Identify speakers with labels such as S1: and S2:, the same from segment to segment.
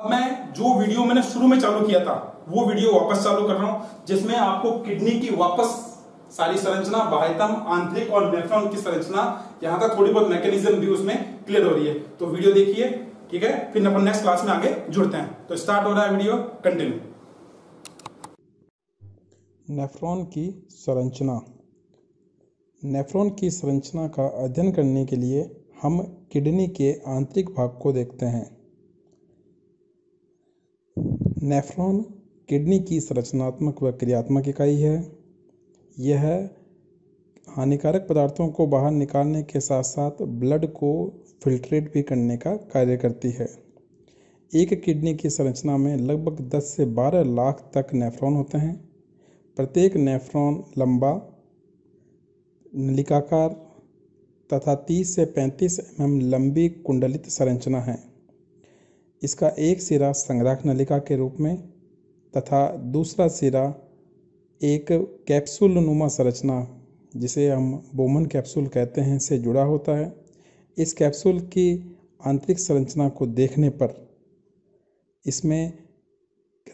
S1: अब मैं जो वीडियो मैंने शुरू में चालू किया था वो वीडियो वापस चालू कर रहा हूं, जिसमें आपको किडनी की वापस सारी संरचना, बाह्यतम, आंतरिक और नेफ्रॉन की संरचना, यहां तक थोड़ी बहुत मैकेनिज्म भी उसमें क्लियर हो रही है। तो वीडियो देखिए, ठीक है, फिर अपन नेक्स्ट क्लास में आगे जुड़ते हैं। तो स्टार्ट हो रहा है वीडियो, कंटिन्यू।
S2: नेफ्रॉन की संरचना। नेफ्रॉन की संरचना का अध्ययन करने के लिए हम किडनी के आंतरिक भाग को देखते हैं। नेफ्रॉन किडनी की संरचनात्मक व क्रियात्मक इकाई है। यह हानिकारक पदार्थों को बाहर निकालने के साथ साथ ब्लड को फिल्ट्रेट भी करने का कार्य करती है। एक किडनी की संरचना में लगभग 10 से 12 लाख तक नेफ्रॉन होते हैं। प्रत्येक नेफ्रॉन लंबा, नलिकाकार तथा 30 से 35 mm लंबी कुंडलित संरचना है। इसका एक सिरा संग्राहक नलिका के रूप में तथा दूसरा सिरा एक कैप्सूल नुमा संरचना, जिसे हम बोमन कैप्सूल कहते हैं, से जुड़ा होता है। इस कैप्सूल की आंतरिक संरचना को देखने पर इसमें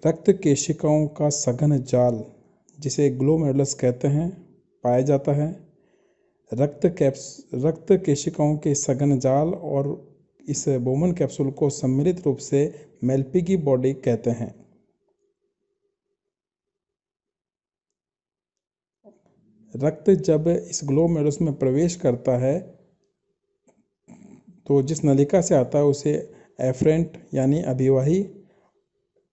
S2: रक्त केशिकाओं का सघन जाल, जिसे ग्लोमेरुलस कहते हैं, पाया जाता है। रक्त केशिकाओं के सघन जाल और इस बोमन कैप्सूल को सम्मिलित रूप से मेल्पिगी बॉडी कहते हैं। रक्त जब इस ग्लोमेरुलस में प्रवेश करता है तो जिस नलिका से आता है उसे एफरेंट यानी अभिवाही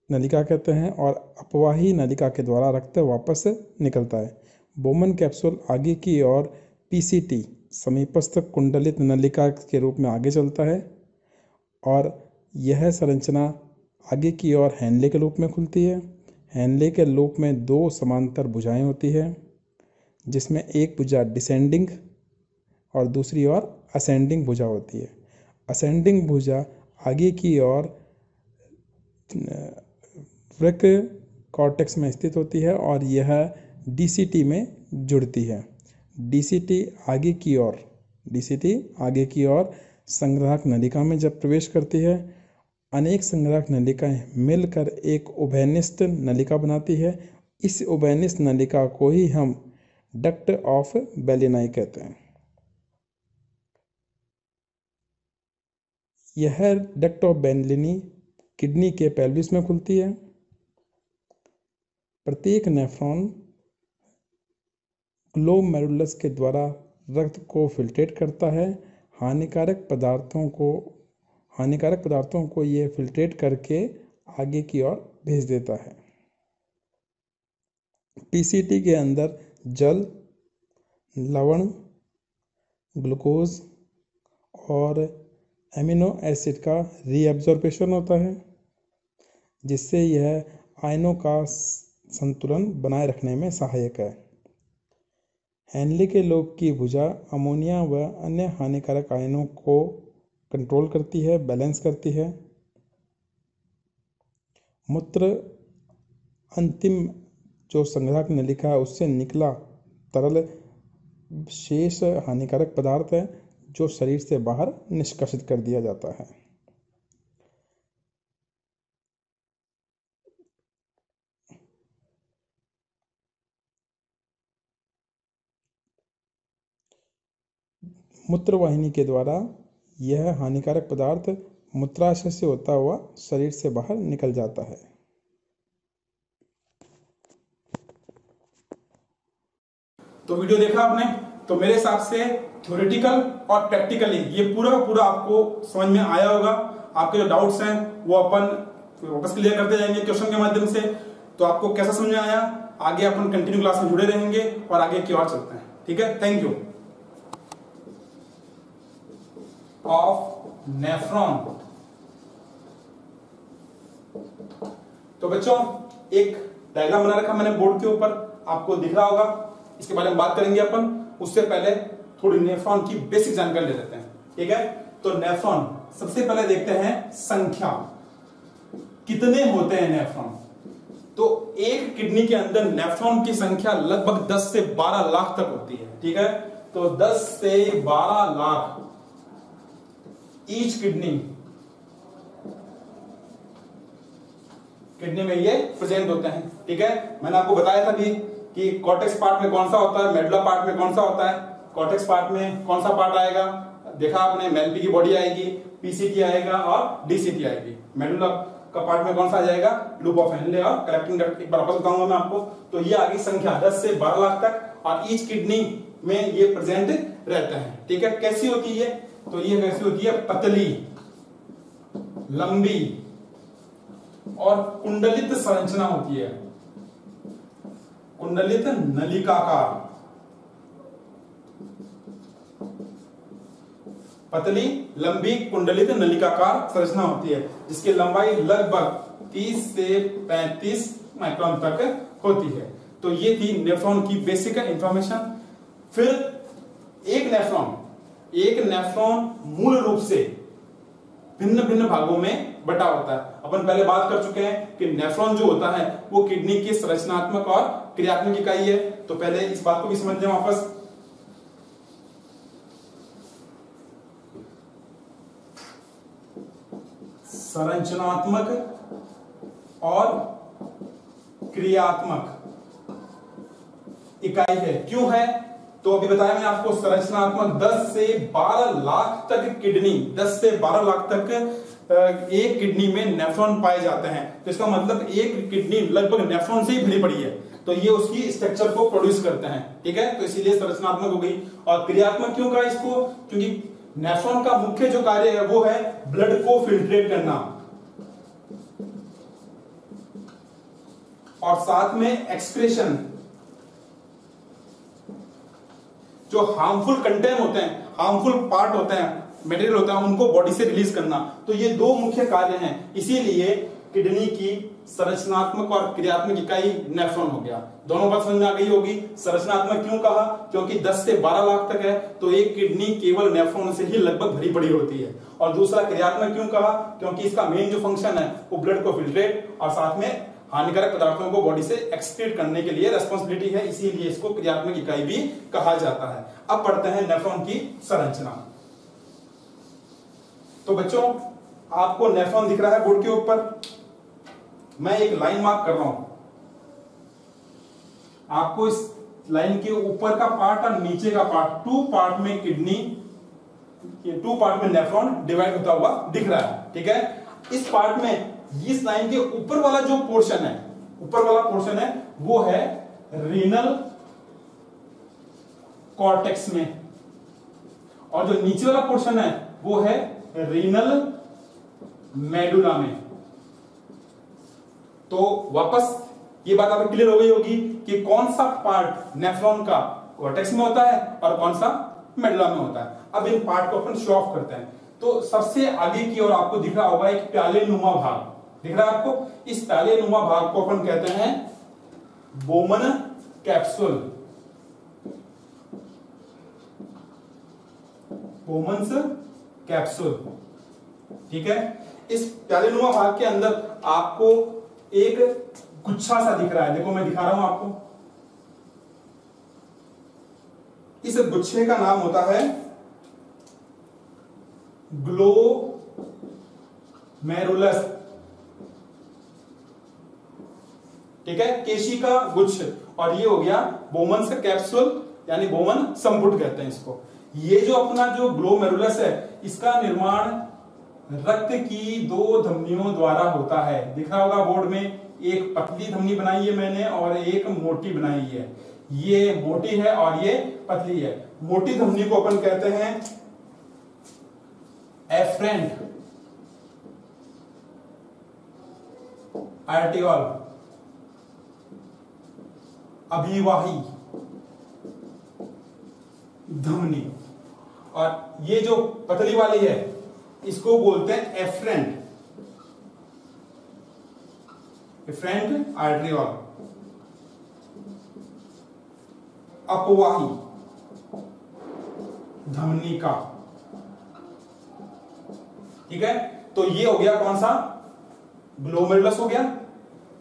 S2: नलिका कहते हैं और अपवाही नलिका के द्वारा रक्त वापस निकलता है। बोमन कैप्सूल आगे की ओर पीसीटी समीपस्थ कुंडलित नलिका के रूप में आगे चलता है और यह संरचना आगे की ओर हैनले के रूप में खुलती है। हैनले के लूप में दो समांतर भुजाएं होती है, जिसमें एक भुजा डिसेंडिंग और दूसरी ओर असेंडिंग भुजा होती है। असेंडिंग भुजा आगे की ओर वृक्क कॉर्टेक्स में स्थित होती है और यह डीसीटी में जुड़ती है। डीसीटी आगे की ओर संग्राहक नलिका में जब प्रवेश करती है, अनेक संग्राहक नलिकाएं मिलकर एक उभयनिष्ठ नलिका बनाती है। इस उभयनिष्ठ नलिका को ही हम डक्ट ऑफ बेलिनाई कहते हैं। यह डक्ट ऑफ बेलिनी किडनी के पेल्विस में खुलती है। प्रत्येक नेफ्रॉन ग्लोमेरुलस के द्वारा रक्त को फिल्ट्रेट करता है। हानिकारक पदार्थों को ये फिल्ट्रेट करके आगे की ओर भेज देता है। पीसीटी के अंदर जल, लवण, ग्लूकोज और एमिनो एसिड का रीअब्जॉर्प्शन होता है, जिससे यह आयनों का संतुलन बनाए रखने में सहायक है। हैनले के लोब की भुजा अमोनिया व अन्य हानिकारक आयनों को कंट्रोल करती है, बैलेंस करती है। मूत्र अंतिम जो संग्राहक नलिका है उससे निकला तरल शेष हानिकारक पदार्थ है जो शरीर से बाहर निष्कासित कर दिया जाता है। मूत्रवाहिनी के द्वारा यह हानिकारक पदार्थ मूत्राशय से होता हुआ शरीर से बाहर निकल जाता है।
S1: तो वीडियो देखा आपने, तो मेरे हिसाब से थ्योरेटिकल और प्रैक्टिकली ये पूरा का पूरा आपको समझ में आया होगा। आपके जो डाउट्स हैं वो अपन वापस क्लियर करते जाएंगे क्वेश्चन के माध्यम से। तो आपको कैसा समझ में आया, आगे अपन कंटिन्यू क्लास में जुड़े रहेंगे और आगे की ओर चलते हैं। ठीक है, थैंक यू। Of nephron. तो बच्चों एक डायग्राम बना रखा मैंने बोर्ड के ऊपर, आपको दिख रहा होगा, इसके बारे में बात करेंगे अपन। उससे पहले थोड़ी नेफ्रॉन की बेसिक जानकारी ले लेते हैं। ठीक है, तो नेफ्रॉन सबसे पहले देखते हैं संख्या, कितने होते हैं नेफ्रॉन। तो एक किडनी के अंदर नेफ्रॉन की संख्या लगभग 10 से 12 लाख तक होती है। ठीक है, तो 10 से 12 लाख ईच किडनी किडनी में ये प्रेजेंट होते हैं। ठीक है, मैंने आपको बताया था भी कि कॉर्टेक्स पार्ट में कौन सा होता है, मेडुला पार्ट में कौन सा होता है। कॉर्टेक्स पार्ट में कौन सा पार्ट आएगा, देखा आपने, मेलपी की बॉडी आएगी, पीसीटी आएगा और डीसीटी आएगी। मेडुला का पार्ट में कौन सा आ जाएगा, लूप ऑफ हेनले और कलेक्टिंग डक्ट। एक बार वापस बताऊंगा मैं आपको। तो ये आ गई संख्या 10 से 12 लाख तक और ईच किडनी में ये प्रेजेंट रहते हैं। ठीक है, कैसी होती है, तो ये कैसी होती है, पतली, लंबी और कुंडलित संरचना होती है, कुंडलित नलिकाकार, पतली लंबी कुंडलित नलिकाकार संरचना होती है जिसकी लंबाई लगभग 30 से 35 माइक्रोन तक होती है। तो ये थी नेफ्रॉन की बेसिक इंफॉर्मेशन। फिर एक नेफ्रॉन मूल रूप से भिन्न भिन्न भागों में बटा होता है। अपन पहले बात कर चुके हैं कि नेफ्रॉन जो होता है वो किडनी की संरचनात्मक और क्रियात्मक इकाई है। तो पहले इस बात को भी समझ लें वापस। संरचनात्मक और क्रियात्मक इकाई है। क्यों है, तो अभी बताया मैंने आपको, संरचनात्मक 10 से 12 लाख तक किडनी, 10 से 12 लाख तक एक किडनी में नेफ्रॉन पाए जाते हैं। तो इसका मतलब एक किडनी लगभग नेफ्रॉन से ही भरी पड़ी है। तो ये उसकी स्ट्रक्चर को प्रोड्यूस करते हैं। ठीक है, तो इसीलिए संरचनात्मक हो गई। और क्रियात्मक क्यों कहा इसको, क्योंकि नेफ्रॉन का मुख्य जो कार्य है वो है ब्लड को फिल्ट्रेट करना और साथ में एक्सक्रेशन, जो हार्मफुल कंटेंट होते हैं, हार्मफुल पार्ट होते हैं, मटेरियल होता है, उनको बॉडी से रिलीज करना। तो ये दो मुख्य कार्य हैं। इसीलिए किडनी की संरचनात्मक और क्रियात्मक इकाई नेफ्रॉन हो गया। दोनों बात समझ में आ गई होगी। संरचनात्मक क्यों कहा, क्योंकि 10 से 12 लाख तक है तो एक किडनी केवल नेफ्रॉन से ही लगभग भरी पड़ी होती है। और दूसरा क्रियात्मक क्यों कहा, क्योंकि इसका मेन जो फंक्शन है वो ब्लड को फिल्ट्रेट और साथ में हानिकारक पदार्थों को बॉडी से एक्सक्रीट करने के लिए रेस्पॉन्सिबिलिटी है। इसीलिए इसको क्रियात्मक इकाई भी कहा जाता है। अब पढ़ते हैं नेफ्रॉन की संरचना। तो बच्चों, आपको नेफ्रॉन दिख रहा है बोर्ड के ऊपर। मैं एक लाइन मार्क कर रहा हूं। आपको इस लाइन के ऊपर का पार्ट और नीचे का पार्ट, 2 पार्ट में किडनी, 2 पार्ट में नेफ्रॉन डिवाइड होता हुआ दिख रहा है। ठीक है, इस पार्ट में, इस लाइन के ऊपर वाला जो पोर्शन है, ऊपर वाला पोर्शन है वो है रीनल कॉर्टेक्स में, और जो नीचे वाला पोर्शन है वो है रीनल मेडुला में। तो वापस ये बात आपको क्लियर हो गई होगी कि कौन सा पार्ट नेफ्रॉन का कॉर्टेक्स में होता है और कौन सा मेडुला में होता है। अब इन पार्ट को अपन शो ऑफ करते हैं। तो सबसे आगे की ओर आपको दिख रहा होगा एक प्याले नुमा भाग, दिख रहा है आपको। इस प्याले नुमा भाग को अपन कहते हैं बोमन कैप्सूल, बोमन्स कैप्सूल। ठीक है, इस प्याले नुमा भाग के अंदर आपको एक गुच्छा सा दिख रहा है। देखो मैं दिखा रहा हूं आपको। इस गुच्छे का नाम होता है ग्लोमेरुलस। ठीक है, केशिका गुच्छ। और ये हो गया बोमन्स कैप्सूल, यानी बोमन संपुट कहते हैं इसको। ये जो अपना जो ग्लोमेरुलस है, इसका निर्माण रक्त की 2 धमनियों द्वारा होता है। दिख रहा होगा बोर्ड में, एक पतली धमनी बनाई है मैंने और एक मोटी बनाई है। ये मोटी है और ये पतली है। मोटी धमनी को अपन कहते हैं एफरेंट आर्टियोल, अभिवाही धमनी। और ये जो पतली वाली है इसको बोलते हैं एफरेंट, एफरेंट आर्टियोल, अपवाही धमनी का। ठीक है, तो ये हो गया कौन सा, ग्लोमेरुलस हो गया,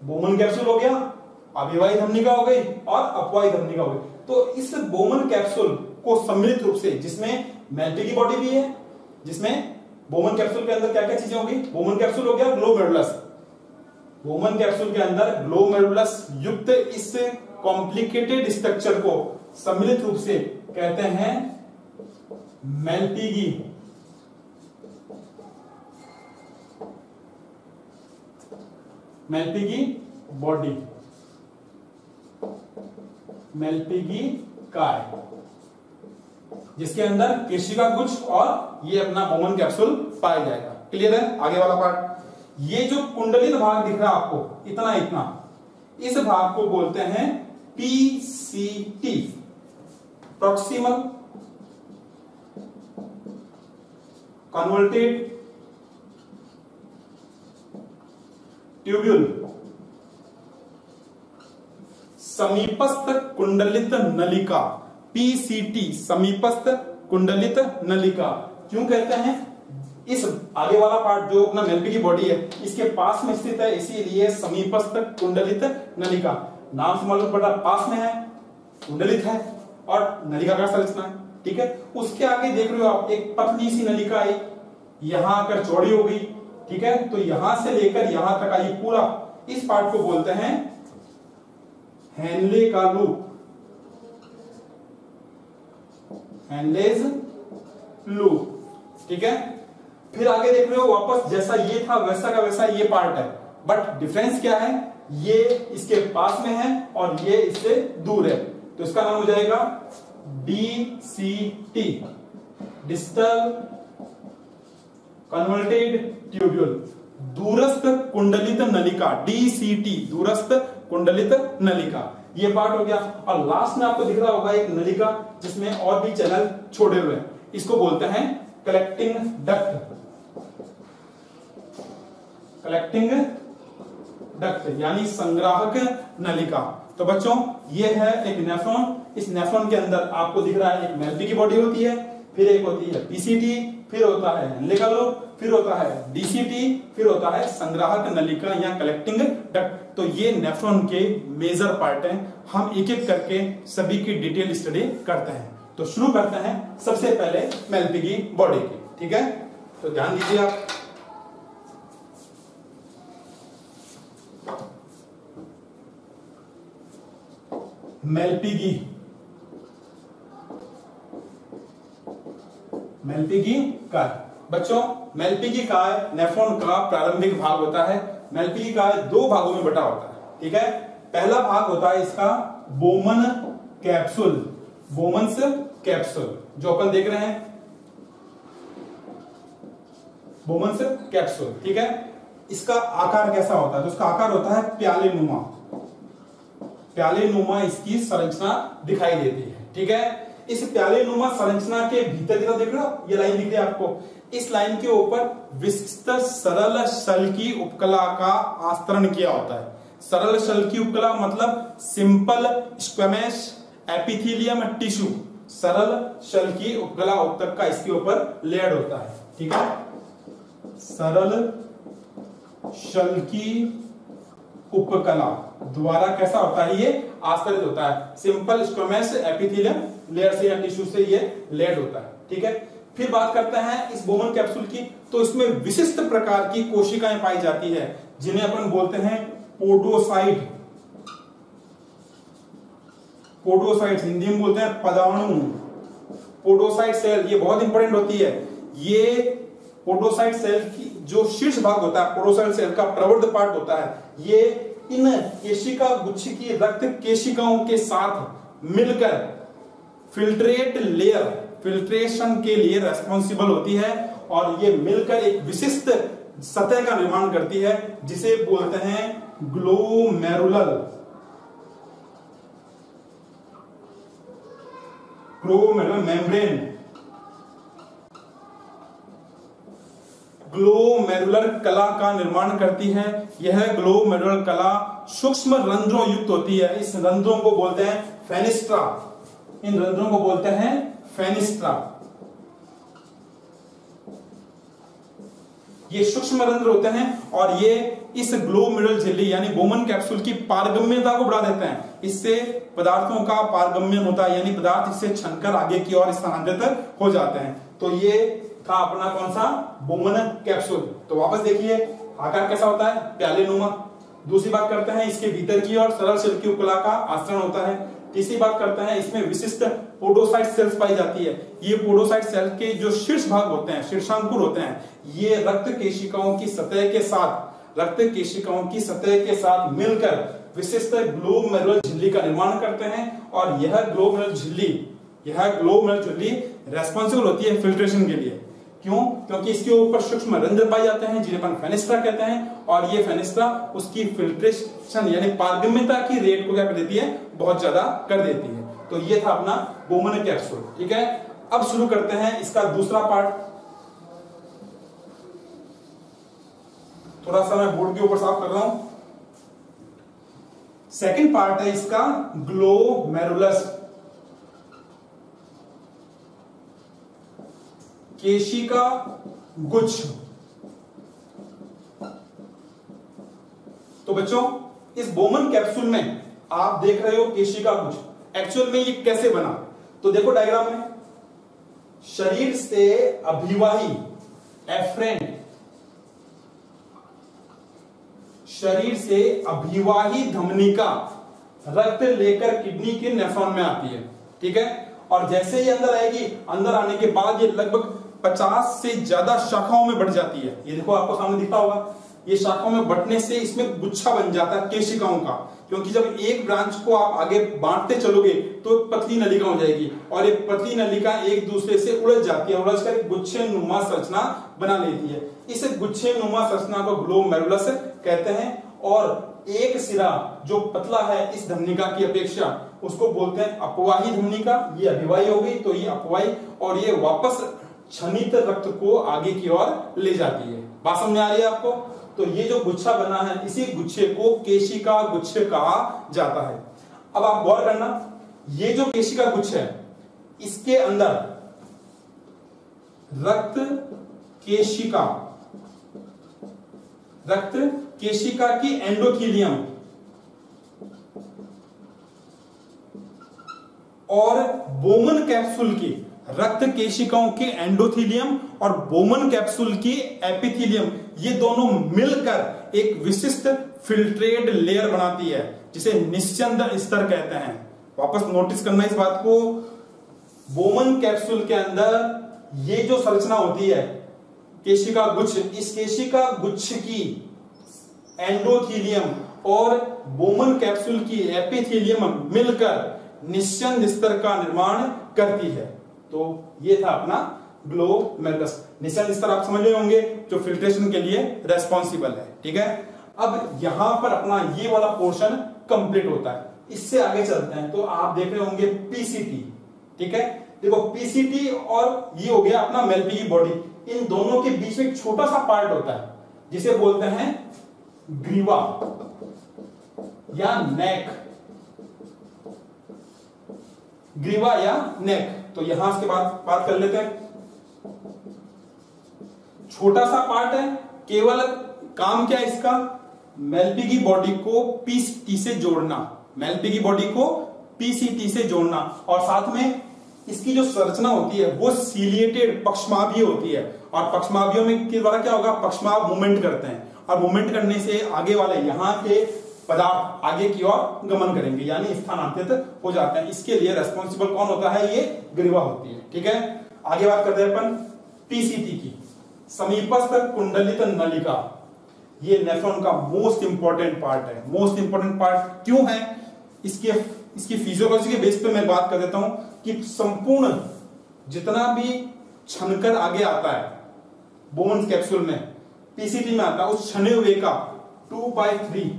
S1: बोमन कैप्सूल हो गया, अभिवाही धमनिका हो गई और अपवाही धमनिका हो गई। तो इस बोमन कैप्सूल को सम्मिलित रूप से, जिसमें मेल्टी की बॉडी भी है, जिसमें बोमन कैप्सूल के अंदर क्या क्या चीजें होगी, बोमन कैप्सूल हो गया, ग्लोमेरुलस, बोमन कैप्सूल के अंदर ग्लोमेरुलस युक्त इस कॉम्प्लिकेटेड स्ट्रक्चर को सम्मिलित रूप से कहते हैं मेल्पिगी। मेल्पिगी बॉडी, मेल्पिगी काय, जिसके अंदर केशिका गुच्छ और ये अपना बोमन कैप्सूल पाया जाएगा। क्लियर है? आगे वाला पार्ट, ये जो कुंडलित भाग दिख रहा है आपको इतना इतना, इस भाग को बोलते हैं PCT, प्रॉक्सिमल कन्वर्टेड ट्यूब्यूल, समीपस्थ कुंडलित नलिका। PCT समीपस्थ कुंडलित नलिका क्यों कहते हैं? इस आगे वाला पार्ट जो अपना मेल्पिगी बॉडी है इसके पास में स्थित है, इसीलिए समीपस्थ कुंडलित नलिका। नाम से मालूम पड़ा, पास में है, कुंडलित है और नलिका का संरचना है। ठीक है, उसके आगे देख रहे हो आप एक पतली सी नलिका आई, यहां आकर चौड़ी हो गई। ठीक है, तो यहां से लेकर यहां तक आई पूरा, इस पार्ट को बोलते हैं हेनले का लूप, हेनलेज लूप। ठीक है, फिर आगे देख रहे हो वापस जैसा ये था वैसा का वैसा ये पार्ट है, बट डिफरेंस क्या है? ये इसके पास में है और ये इससे दूर है, तो इसका नाम हो जाएगा DCT, डिस्टल कन्वर्टेड ट्यूब्यूल, दूरस्थ कुंडलित नलिका। DCT दूरस्थ कुंडलित नलिका, ये पार्ट हो गया। और लास्ट में आपको दिख रहा होगा एक नलिका जिसमें और भी चैनल छोड़े हुए हैं, इसको बोलते हैं कलेक्टिंग डक्ट, कलेक्टिंग डक्ट यानी संग्राहक नलिका। तो बच्चों ये है एक नेफ्रॉन, इस नेफ्रॉन के अंदर आपको दिख रहा है एक मेल्पिगी बॉडी होती है, फिर एक होती है PCT, फिर होता है हेनले का लूप, फिर होता है DCT, फिर होता है संग्राहक नलिका या कलेक्टिंग डक्ट। तो ये नेफ्रॉन के मेजर पार्ट हैं, हम एक एक करके सभी की डिटेल स्टडी करते हैं। तो शुरू करते हैं सबसे पहले मेल्पिगी बॉडी की। ठीक है, तो ध्यान दीजिए आप, मेल्पिगी, मेल्पिगी काय। बच्चों मेल्पिगी काय नेफ्रॉन का प्रारंभिक भाग होता है। मेल्पिगी काय दो भागों में बटा होता है। ठीक है, पहला भाग होता है इसका बोमन कैप्सूल, बोमन्स कैप्सूल जो अपन देख रहे हैं, बोमन्स कैप्सूल। ठीक है, इसका आकार कैसा होता है? तो इसका आकार होता है प्याले नुमा, प्याले नुमा इसकी संरचना दिखाई देती है। ठीक है, इस प्याले नुमा संरचना के भीतर की तरफ देख रहे हो, ये लाइन दिख रही है आपको, इस लाइन के ऊपर विशिष्ट सरल शल की उपकला का आस्तरण किया होता है। सरल शल की उपकला मतलब सिंपल स्क्वेमस एपिथेलियम टिश्यू, सरल शल की उपकला उत्तक का इसके ऊपर लेयर होता है। ठीक है, सरल शल की उपकला द्वारा कैसा होता है? ये आस्तरित होता है, सिंपल स्क्वेमस एपिथेलियम लेयर से या टिश्यू से ये लेयर होता है। ठीक है, फिर बात करते हैं इस बोमन कैप्सूल की। तो इसमें विशिष्ट प्रकार की कोशिकाएं पाई जाती है जिन्हें अपन बोलते हैं पोडोसाइट, पोडोसाइट हिंदी में बोलते हैं पदाणु, पोडोसाइट सेल, ये बहुत इंपॉर्टेंट होती है। ये पोडोसाइट सेल की जो शीर्ष भाग होता है, पोडोसाइट सेल का प्रवर्ध पार्ट होता है, ये इन केशिका गुच्छ की रक्त केशिकाओं के साथ मिलकर फिल्ट्रेट लेयर, फिल्ट्रेशन के लिए रेस्पॉन्सिबल होती है और ये मिलकर एक विशिष्ट सतह का निर्माण करती है जिसे बोलते हैं ग्लोमेरुलर, ग्लोमेरुलर मेम्ब्रेन, ग्लोमेरुलर कला का निर्माण करती है। यह ग्लोमेरुलर कला सूक्ष्म रंध्रों युक्त होती है। इस रंध्रों को बोलते हैं फेनिस्ट्रा, इन रंध्रों को बोलते हैं फेनिस्ट्रा। ये सूक्ष्म रंध्र होते हैं और ये इस ग्लोमेरुलर झिल्ली यानी बोमन कैप्सूल की पारगम्यता को बढ़ा देते हैं। इससे पदार्थों का पारगम्य होता है, यानी पदार्थ इससे छनकर आगे की ओर स्थानांतरित हो जाते हैं। तो ये था अपना कौन सा? Bowman capsule. तो वापस देखिए आकार कैसा होता है? प्याले नुमा। दूसरी बात करते हैं इसके भीतर की और सरल सेल की उपकला का आचरण होता है। तीसरी बात करते हैं इसमें विशिष्ट पोडोसाइट सेल्स पाई जाती है। ये पोडोसाइट सेल के जो शीर्ष भाग होते हैं, शीर्षांकुर होते हैं, ये रक्त केशिकाओं की सतह के साथ मिलकर विशिष्ट ग्लोमेरुलर झिल्ली का निर्माण करते हैं और यह ग्लोमेरुलर झिल्ली रेस्पॉन्सिबल होती है फिल्ट्रेशन के लिए। क्यों? क्योंकि इसके ऊपर सूक्ष्म रंध्र पाए जाते हैं जिन्हें अपन फेनेस्ट्रा कहते हैं, और ये फेनेस्ट्रा उसकी फिल्ट्रेशन यानी पारगम्यता की रेट को क्या कर देती है, बहुत ज्यादा कर देती है। तो ये था अपना बोमन कैप्सूल। ठीक है, अब शुरू करते हैं इसका दूसरा पार्ट। थोड़ा सा मैं बोर्ड के ऊपर साफ कर रहा हूं। सेकंड पार्ट है इसका ग्लोमेरुलस, केशिका गुच्छ। तो बच्चों इस बोमन कैप्सूल में आप देख रहे हो केशिका गुच्छ। एक्चुअल में ये कैसे बना, तो देखो डायग्राम में, शरीर से अभिवाही एफरेंट, शरीर से अभिवाही धमनिका रक्त लेकर किडनी के नेफ्रॉन में आती है। ठीक है, और जैसे ही अंदर आएगी, अंदर आने के बाद ये लगभग 50 से ज्यादा शाखाओं में बढ़ जाती है। ये देखो आपको सामने दिखता होगा, ये शाखाओं में बढ़ने से इसमें गुच्छा बन जाता है केशिकाओं का, क्योंकि जब एक ब्रांच को आप आगे बांटते चलोगे तो पतली नलिका हो जाएगी और ये पतली नलिका एक दूसरे से उलझ जाती है, उलझकर एक गुच्छे नुमा संरचना बना लेती है। इस गुच्छे नुमा संरचना को ग्लोमेरुलस कहते हैं, और एक सिरा जो पतला है इस धमनिका की अपेक्षा उसको बोलते हैं अपवाही धमनिका। ये अभिवाही हो गई तो ये अपवाही, और ये वापस क्षनित रक्त को आगे की ओर ले जाती है। बात समझ में आ रही है आपको? तो ये जो गुच्छा बना है, इसी गुच्छे को केशिका गुच्छ कहा जाता है। अब आप गौर करना, ये जो केशिका गुच्छ है इसके अंदर रक्त केशिका की एंडोथीलियम और बोमन कैप्सूल की रक्त केशिकाओं के एंडोथीलियम और बोमन कैप्सूल की एपिथीलियम, ये दोनों मिलकर एक विशिष्ट फिल्ट्रेट लेयर बनाती है जिसे निस्यंद स्तर कहते हैं। वापस नोटिस करना इस बात को, बोमन कैप्सूल के अंदर ये जो संरचना होती है केशिका गुच्छ, इस केशिका गुच्छ की एंडोथीलियम और बोमन कैप्सूल की एपिथीलियम मिलकर निस्यंद स्तर का निर्माण करती है। तो ये था अपना ग्लोमेरुलस। निस्यंद स्तर आप समझ रहे होंगे, जो फिल्ट्रेशन के लिए रेस्पॉन्सिबल है। ठीक है, अब यहां पर अपना ये वाला पोर्शन कंप्लीट होता है। इससे आगे चलते हैं तो आप देख रहे होंगे पीसीटी। ठीक है, देखो पीसीटी और ये हो गया अपना मेल्पिगी बॉडी, इन दोनों के बीच में एक छोटा सा पार्ट होता है जिसे बोलते हैं ग्रीवा या नेक, ग्रीवा या नेक। तो यहां इसके बाद बात कर लेते हैं। छोटा सा पार्ट है, केवल काम क्या है इसका, मेल्पिगी बॉडी को पीसीटी से जोड़ना, मेल्पिगी बॉडी को पीसीटी से जोड़ना, और साथ में इसकी जो संरचना होती है वो सीलिएटेड पक्षमाभीय होती है, और पक्षमाभियों में के द्वारा क्या होगा, पक्षमाभ मूवमेंट करते हैं, और मूवमेंट करने से आगे वाले यहाँ के पदार्थ आगे की ओर गमन करेंगे, यानी स्थानांतरित हो जाते हैं। इसके लिए रेस्पॉन्सिबल कौन होता है, ये ग्रीवा होती है। ठीक है, आगे बात करते हैं अपन पीसीटी की, समीपस्थ कुंडलित नलिका। ये नेफ्रॉन का मोस्ट इंपॉर्टेंट पार्ट है। मोस्ट इंपॉर्टेंट पार्ट क्यों है, इसकी फिजियोलॉजी के बेस पे मैं बात कर देता हूं कि संपूर्ण जितना भी छनकर आगे आता है बोमन कैप्सूल में, पीसीटी में आता है, उस छने हुए का 2/3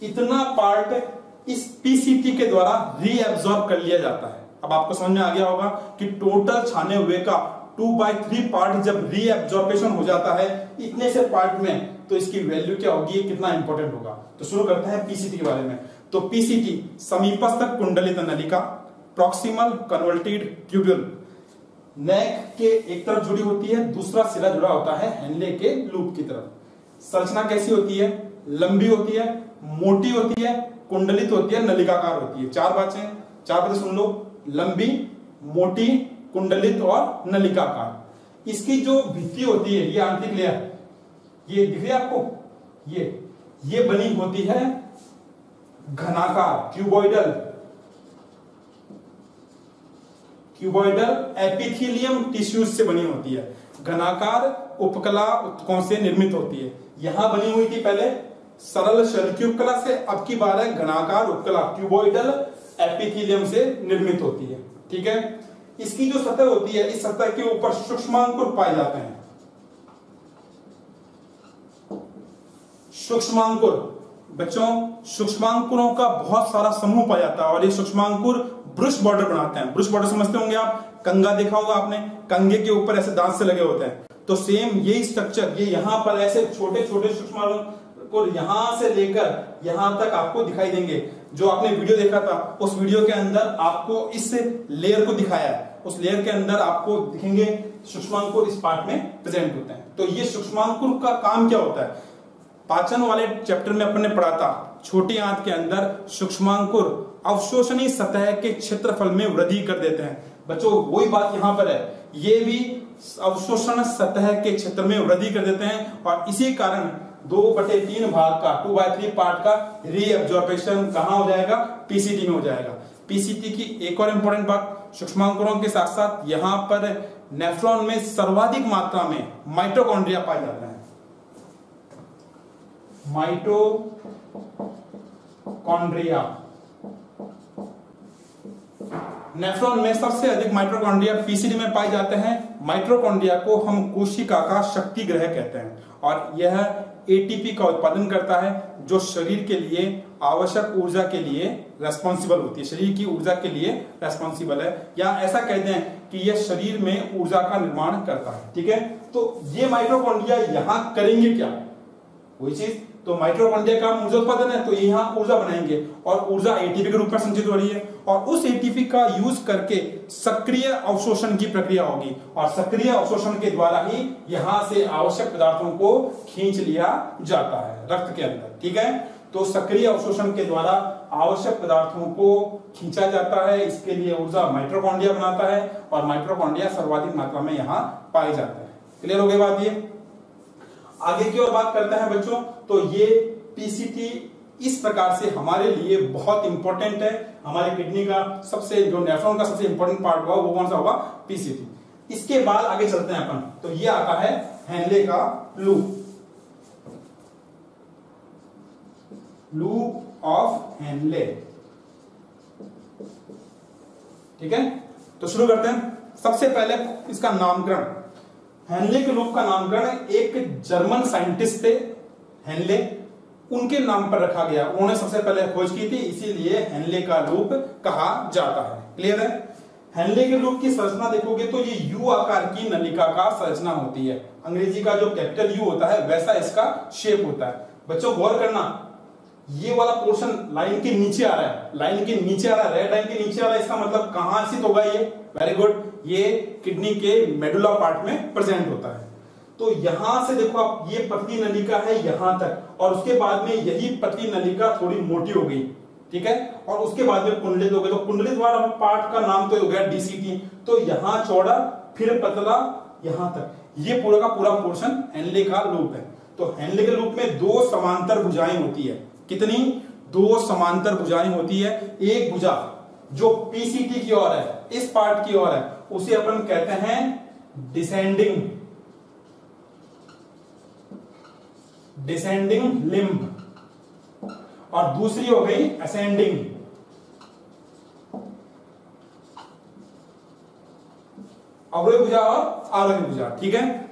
S1: इतना पार्ट इस पीसीटी के द्वारा रीएब्सॉर्ब कर लिया जाता है। अब आपको समझ में आ गया होगा कि टोटल छाने हुए का 2/3 पार्ट जब रीएब्सॉर्प्शन हो जाता है इतने से पार्ट में, तो इसकी वैल्यू क्या होगी, कितना इंपॉर्टेंट होगा। तो शुरू करते हैं पीसीटी के बारे में। तो पीसीटी समीपस्थ कुंडलित नलिका, प्रॉक्सिमल कन्वर्टेड ट्यूब्यूल, नेक के एक तरफ जुड़ी होती है, दूसरा सिरा जुड़ा होता है हैंडले के लूप की तरफ। संरचना कैसी होती है, लंबी होती है, मोटी होती है, कुंडलित होती है, नलिकाकार होती है। चार बातें सुन लो, लंबी, मोटी, कुंडलित और नलिकाकार। इसकी जो भित्ति होती है, ये आंतरिक लेयर, ये दिख रही है आपको, ये बनी होती है घनाकार क्यूबॉइडल एपिथेलियम टिश्यूज से बनी होती है। घनाकार उपकला ऊतकों से निर्मित होती है। यहां बनी हुई थी पहले सरल शल की उपकला से, अब की बार है घनाकार उपकला क्यूबॉइडल एपिथेलियम से निर्मित होती है। ठीक है, इसकी जो सतह होती है, इस सतह के ऊपर सूक्ष्मांकुर पाए जाते हैं। सूक्ष्मांकुर बच्चों, सूक्ष्मांकुरों का बहुत सारा समूह पाया जाता है और ये सूक्ष्मांकुर ब्रुश बॉर्डर बनाते हैं। ब्रुश बॉर्डर समझते होंगे आप, कंगा देखा होगा आपने, कंगे के ऊपर ऐसे दांत से लगे होते हैं। तो सेम यही स्ट्रक्चर ये यहां पर ऐसे छोटे छोटे सूक्ष्मांकुर यहां से लेकर यहां तक आपको दिखाई देंगे। जो आपने वीडियो देखा था, उस वीडियो के अंदर आपको इस लेयर को दिखाया है, उस लेयर के अंदर आपको दिखेंगे सूक्ष्मांकुर इस पार्ट में प्रेजेंट होते हैं। तो ये सूक्ष्मांकुर का काम क्या होता है? पाचन वाले चैप्टर में अपन ने पढ़ा था, छोटी आंत के अंदर सूक्ष्मांकुर अवशोषणी सतह के क्षेत्रफल में वृद्धि कर देते हैं। बच्चों वही बात यहां पर है, ये भी अवशोषण सतह के क्षेत्र में वृद्धि कर देते हैं और इसी कारण 2/3 भाग का 2/3 पार्ट का रीअब्जॉर्प्शन कहां हो जाएगा? पीसीटी में हो जाएगा। पीसीटी की एक और इंपॉर्टेंट बात, सूक्ष्मांकुरों के साथ साथ यहां पर नेफ्रॉन में सर्वाधिक मात्रा में माइटोकॉन्ड्रिया पाए जाते हैं। माइटोकॉन्ड्रिया, नेफ्रॉन में सबसे अधिक माइटोकॉन्ड्रिया पीसीडी में पाए जाते हैं। माइटोकॉन्ड्रिया को हम कोशिका का शक्ति ग्रह कहते हैं और यह एटीपी का उत्पादन करता है, जो शरीर के लिए आवश्यक ऊर्जा के लिए रेस्पॉन्सिबल होती है, शरीर की ऊर्जा के लिए रेस्पॉन्सिबल है, या ऐसा कहते हैं कि यह शरीर में ऊर्जा का निर्माण करता है। ठीक है, तो ये माइटोकॉन्ड्रिया यहां करेंगे क्या? वही चीज, तो माइटोकॉन्ड्रिया का ऊर्जा उत्पादन है, तो यहाँ ऊर्जा बनाएंगे और ऊर्जा एटीपी के रूप में संचित हो रही है और उस एटीपी का यूज करके सक्रिय अवशोषण की प्रक्रिया होगी और सक्रिय अवशोषण के द्वारा ही यहां से आवश्यक पदार्थों को खींच लिया जाता है रक्त के अंदर। ठीक है, तो सक्रिय अवशोषण के द्वारा आवश्यक पदार्थों को खींचा जाता है, इसके लिए ऊर्जा माइटोकॉन्ड्रिया बनाता है और माइटोकॉन्ड्रिया सर्वाधिक मात्रा में यहाँ पाए जाते हैं। क्लियर हो गई बात? ये आगे की ओर बात करते हैं बच्चों, तो ये पीसीटी इस प्रकार से हमारे लिए बहुत इंपॉर्टेंट है। हमारे किडनी का सबसे, जो नेफ्रॉन का सबसे इंपॉर्टेंट पार्ट होगा वो कौन सा होगा? पीसीटी। इसके बाद आगे चलते हैं अपन, तो ये आता है हेनले का लूप ऑफ हेनले। ठीक है, तो शुरू करते हैं। सबसे पहले इसका नामकरण, हेनले के लूप का नामकरण एक जर्मन साइंटिस्ट थे हेनले, उनके नाम पर रखा गया। उन्होंने सबसे पहले खोज की थी, इसीलिए हेनले का लूप कहा जाता है। क्लियर है? हेनले के लूप की संरचना देखोगे तो ये यू आकार की नलिका का संरचना होती है। अंग्रेजी का जो कैपिटल यू होता है वैसा इसका शेप होता है। बच्चों गौर करना, ये वाला पोर्शन लाइन के नीचे आ रहा है, लाइन के नीचे आ रहा है, रेड लाइन के नीचे आ रहा है, इसका मतलब कहां स्थित होगा? ये वेरी गुड, ये किडनी के मेडुला पार्ट में प्रेजेंट होता है। तो यहां से देखो आप, ये पतली नलिका है यहां तक और उसके बाद में यही पतली नलिका थोड़ी मोटी हो गई। ठीक है, और उसके बाद में कुंडलित हो गए, तो कुंडलित वाला पार्ट का नाम तो हो गया डीसीटी। तो यहां चौड़ा फिर पतला यहां तक, ये पूरा का पूरा पोर्शन हेनले का लूप है। तो हेनले के लूप में 2 समांतर भुजाएं होती है। कितनी? 2 समांतर भुजाएं होती है। एक भुजा जो पीसीटी की ओर है, इस पार्ट की ओर है, उसे अपन कहते हैं डिसेंडिंग लिम्ब और दूसरी हो गई असेंडिंग। अवरोही भुजा और आरोही भुजा। ठीक है,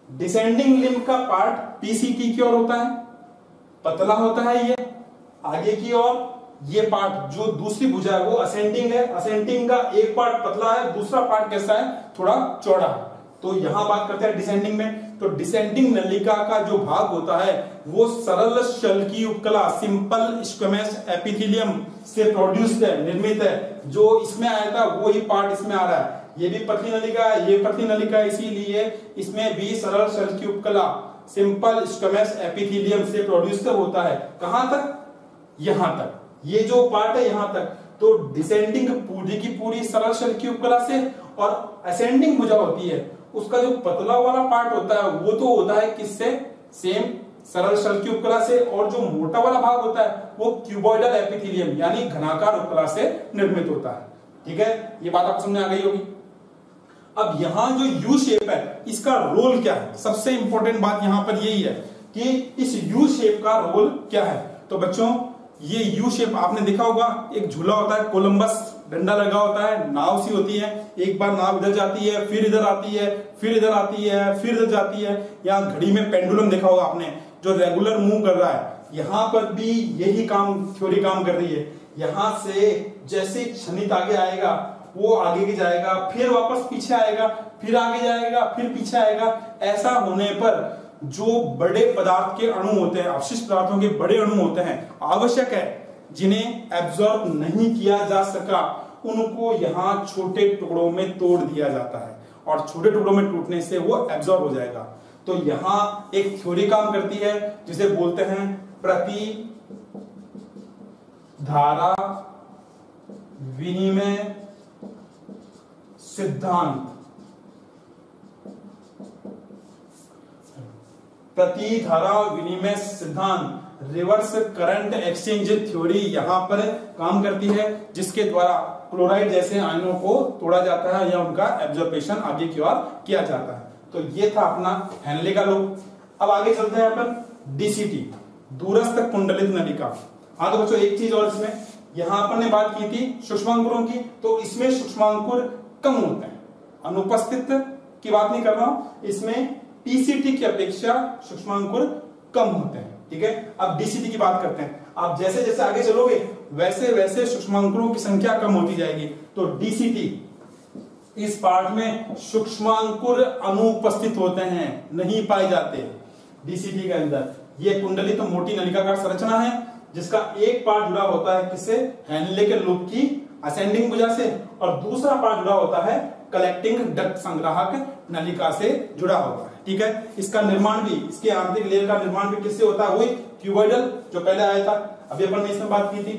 S1: डिसेंडिंग लिम्ब का पार्ट पीसीटी की ओर होता है, पतला होता है ये आगे की ओर। ये पार्ट जो दूसरी भुजा है वो असेंडिंग है, असेंडिंग का एक पार्ट पतला है, दूसरा पार्ट कैसा है? थोड़ा चौड़ा। तो यहां बात करते हैं डिसेंडिंग में, तो डिसेंडिंग नलिका का जो भाग होता है वो सरल शल की उपकला सिंपल स्क्वेमस एपिथेलियम से प्रोड्यूस्ड है, निर्मित है। जो इसमें आया था वो ही पार्ट इसमें आ रहा है। ये भी पतली नलिका है, ये पतली नलिका, इसीलिए इसमें भी सरल शल की उपकला सिंपल स्क्वेमस एपिथेलियम से प्रोड्यूस्ड होता है। कहां तक? यहां तक, ये जो पार्ट है यहां तक। तो डिसेंडिंग पूरी की पूरी सरल शल की उपकला से, और असेंडिंग भुजा होती है उसका जो पतला वाला पार्ट होता है वो तो होता है किससे? सेम सरल शल की उपकला से, और जो मोटा वाला भाग होता है वो क्यूबॉइडल एपिथेलियम यानी घनाकार उपकला से निर्मित होता है। ठीक है, ये बात आपको समझ में आ गई होगी। अब यहां जो यू शेप है इसका रोल क्या है, सबसे इंपॉर्टेंट बात यहां पर यही है कि इस यू शेप का रोल क्या है। तो बच्चों ये यू शेप आपने देखा होगा, एक झूला होता है, कोलंबस डंडा लगा होता है, नाव सी होती है, एक बार नाव इधर जाती है, फिर इधर आती है, फिर इधर आती है, फिर इधर जाती है। यहाँ घड़ी में पेंडुलम देखा होगा आपने जो रेगुलर मूव कर रहा है, यहां पर भी यही थ्योरी काम कर रही है। यहां से जैसे क्षणिक आगे आएगा वो आगे की जाएगा, फिर वापस पीछे आएगा, फिर आगे जाएगा, फिर पीछे आएगा। ऐसा होने पर जो बड़े पदार्थ के अणु होते हैं, अवशिष्ट पदार्थों के बड़े अणु होते हैं, आवश्यक है जिन्हें एब्जॉर्ब नहीं किया जा सका, उनको यहां छोटे टुकड़ों में तोड़ दिया जाता है और छोटे टुकड़ों में टूटने से वो एब्जॉर्ब हो जाएगा। तो यहां एक थ्योरी काम करती है जिसे बोलते हैं प्रति धारा विनिमय सिद्धांत। प्रति धारा विनिमय सिद्धांत, रिवर्स करंट एक्सचेंज थ्योरी यहां पर काम करती है, जिसके द्वारा क्लोराइड जैसे आयनों को तोड़ा जाता है या उनका एब्जॉर्प्शन आगे की ओर किया जाता है। तो ये था अपना हेनले का लॉ। अब आगे चलते हैं अपन डीसीटी, दूरस्थ कुंडलित नलिका। हाँ तो बच्चों एक चीज और, इसमें यहां अपन ने बात की थी सूक्ष्मांकुरों की, तो इसमें सूक्ष्मांकुर कम होते हैं, अनुपस्थित की बात नहीं कर रहा हूं, इसमें टीसीटी की अपेक्षा सूक्ष्मांकुर कम होते हैं। ठीक है, अब डीसीटी की बात करते हैं। आप जैसे जैसे आगे चलोगे वैसे वैसे सूक्ष्मांकुरों की संख्या कम होती जाएगी। तो डीसीटी इस पार्ट में सूक्ष्मांकुर अनुपस्थित होते हैं, नहीं पाए जाते। डीसीटी के अंदर ये कुंडलित तो मोटी नलिकाकार संरचना है जिसका एक पार्ट जुड़ा होता है किससे, हेनले के लूप की असेंडिंग भुजा से, और दूसरा पार्ट जुड़ा होता है कलेक्टिंग डक्ट संग्राहक नलिका से जुड़ा होता है। ठीक है, इसका निर्माण भी, इसके आंतरिक लेयर का निर्माण भी किससे होता है, वही क्यूबॉइडल जो पहले आया था, अभी अपन ने इसमें बात की थी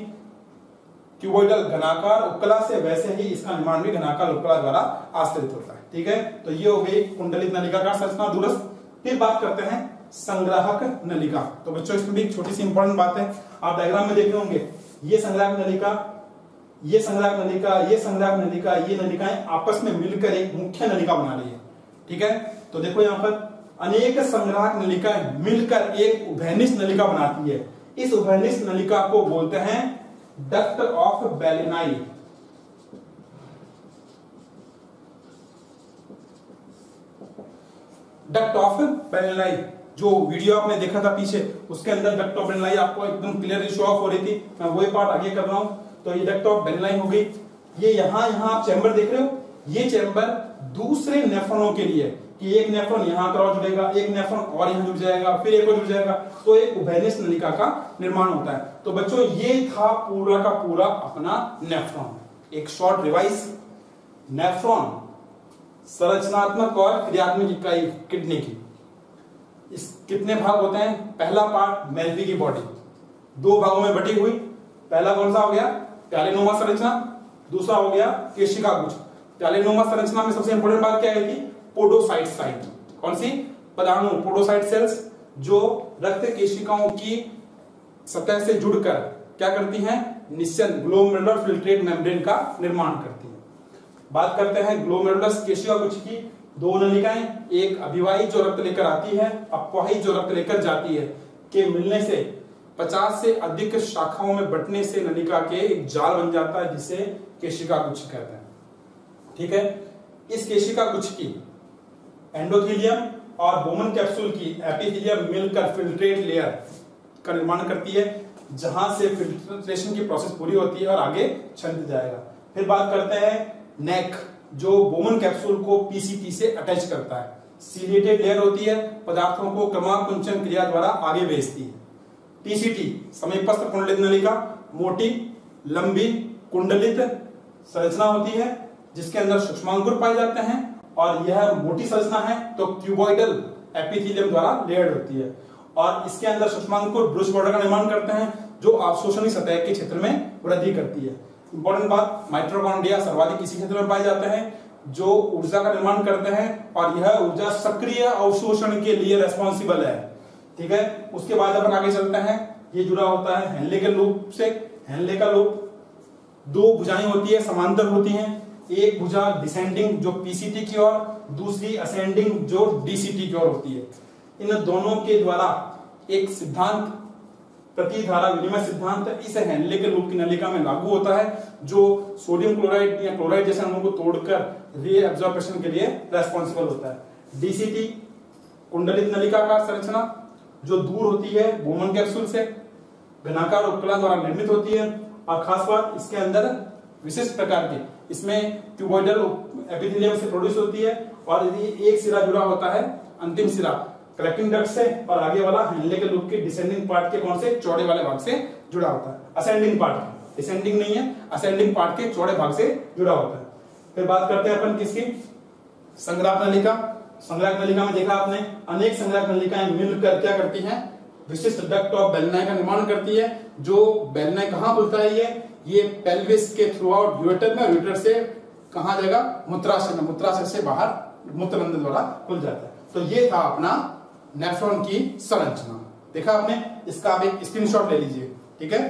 S1: क्यूबॉइडल घनाकार उपकला से, वैसे ही इसका निर्माण भी घनाकार उपकला द्वारा आश्रित होता है। ठीक है, तो ये हो गई कुंडलित नलिकाकार संरचना दूरस्थ। फिर बात करते हैं संग्राहक नलिका। तो बच्चों इसमें भी एक छोटी सी इंपॉर्टेंट बात है, आप डायग्राम में देख रहे होंगे, ये संग्राहक नलिका, ये संग्राहक नलिका, ये संग्राहक नलिका, ये नलिकाएं आपस में मिलकर एक मुख्य नलिका बना रही है। ठीक है, तो देखो यहाँ पर अनेक संग्राहक नलिकाएं मिलकर एक उभयनिष्ठ नलिका बनाती है। इस उभयनिष्ठ नलिका को बोलते हैं डक्ट ऑफ बेलेनाई। डक्ट ऑफ बेलेनाई जो वीडियो आपने देखा था पीछे, उसके अंदर डक्ट ऑफ बेलेनाई आपको एकदम क्लियरली शो ऑफ हो रही थी, मैं वही पार्ट आगे कर रहा हूं। तो ये डक्ट ऑफ बेलेनाई हो गई। ये यहां आप चैम्बर देख रहे हो, ये चैम्बर दूसरे नेफ्रॉनों के लिए, कि एक नेफ्रॉन यहां क्रॉस जुड़ेगा, एक नेफ्रॉन और यहां जुड़ जाएगा, फिर एक और जुड़ जाएगा, तो एक उभयनिष्ठ नलिका का निर्माण होता है। तो बच्चों ये था पूरा का पूरा अपना नेफ्रॉन। एक शॉर्ट रिवाइज, नेफ्रॉन संरचनात्मक और क्रियात्मक इकाई किडनी की। इस कितने भाग होते हैं, पहला पार्ट मेल्वी की बॉडी, दो भागों में बटी हुई। पहला कौन सा हो गया, प्यालेनोमा संरचना, दूसरा हो गया केशिका गुच्छ। प्यालेनोमा संरचना में सबसे इंपॉर्टेंट बात क्या है कि पोडोसाइट साइट, कौन सी, पदाणु पोडोसाइट सेल्स, जो रक्त केशिकाओं की सतह से जुड़कर क्या करती हैं, निश्चल ग्लोमेरुलर फिल्ट्रेट मेम्ब्रेन का निर्माण करती है। बात करते हैं ग्लोमेरुलस केशिका गुच्छ की। दो नलिकाएं, एक अभिवाही जो रक्त लेकर आती है, अपवाही जो रक्त लेकर जाती है, के मिलने से 50 से अधिक शाखाओं में बंटने से नलिका के एक जाल बन जाता है जिसे केशिका गुच्छ कहते हैं। ठीक है, इस केशिका गुच्छ की एंडोथेलियम और बोमन कैप्सूल की एपिथेलियम मिलकर फिल्ट्रेट लेयर का निर्माण करती है, जहां से फिल्ट्रेशन की प्रोसेस पूरी होती है और आगे छंद जाएगा। फिर बात करते हैं नेक, जो बोमन कैप्सूल को पीसीटी से अटैच करता है। सीलिएटेड लेयर होती है, पदार्थों को क्रमांकुंचन क्रिया द्वारा आगे भेजती है। टीसीटी समीपस्थ कुंडलित नलिका, मोटी लंबी कुंडलित संरचना होती है जिसके अंदर सूक्ष्मांकुर पाए जाते हैं, और यह मोटी संरचना है तो क्यूबॉइडल एपिथेलियम द्वारा लेयर्ड होती है, और इसके अंदर सूक्ष्मांकुर ब्रूस बॉर्डर का निर्माण करते हैं जो अवशोषणी सतह के क्षेत्र में वृद्धि करती है। इंपॉर्टेंट बात, माइटोकॉन्ड्रिया सर्वाधिक इसी क्षेत्र में पाए जाते हैं जो ऊर्जा का निर्माण करते हैं, और यह ऊर्जा सक्रिय अवशोषण के लिए रेस्पॉन्सिबल है। ठीक है। उसके बाद अपन आगे चलते हैं, ये जुड़ा होता है हेनले के लूप से। हेनले का लूप, दो भुजाएं होती है, समांतर होती हैं। एक भुजा डिसेंडिंग जो पीसीटी की ओर, दूसरी असेंडिंग जो डीसीटी की ओर होती है। इन दोनों के द्वारा एक सिद्धांत, प्रतिधारा विनिमय सिद्धांत इस हेनले के लूप की नलिका में लागू होता है, जो सोडियम क्लोराइड या क्लोराइड जैसे अणुओं को तोड़कर रीअब्जॉर्प्शन के लिए रेस्पॉन्सिबल होता है। डीसीटी कुंडलित नलिका का संरचना जो दूर होती है बोमन कैप्सूल से, घनाकार उपकला द्वारा निर्मित होती है। और खास बात, इसके अंदर विशिष्ट प्रकार के, इसमें क्यूबॉइडल एपिथेलियम से प्रोड्यूस होती है। और यदि एक सिरा जुड़ा होता है, अंतिम सिरा कलेक्टिंग डक्ट से, और आगे वाला हेनले के लूप के डिसेंडिंग पार्ट के कौन से, चौड़े वाले भाग से जुड़ा होता है। असेंडिंग पार्ट, डिसेंडिंग नहीं है, असेंडिंग पार्ट के चौड़े भाग से जुड़ा होता है। फिर बात करते हैं अपन किसकी, संग्राहक नलिका। संग्राहक नलिका में देखा आपने, अनेक संग्राहक नलिकाएं मिलकर क्या करती हैं, विशिष्ट डक्ट ऑफ बेलनाई का निर्माण करती है। जो बेलनाई कहां खुलता है, ये पेल्विस के थ्रू आउट यूरेटर में, यूरेटर से कहां जाएगा, मूत्राशय में, मूत्राशय से बाहर मूत्ररंध्र द्वारा खुल जाता है। तो ये था अपना नेफ्रॉन की संरचना। देखा आपने, इसका आप एक स्क्रीनशॉट ले लीजिए, ठीक है।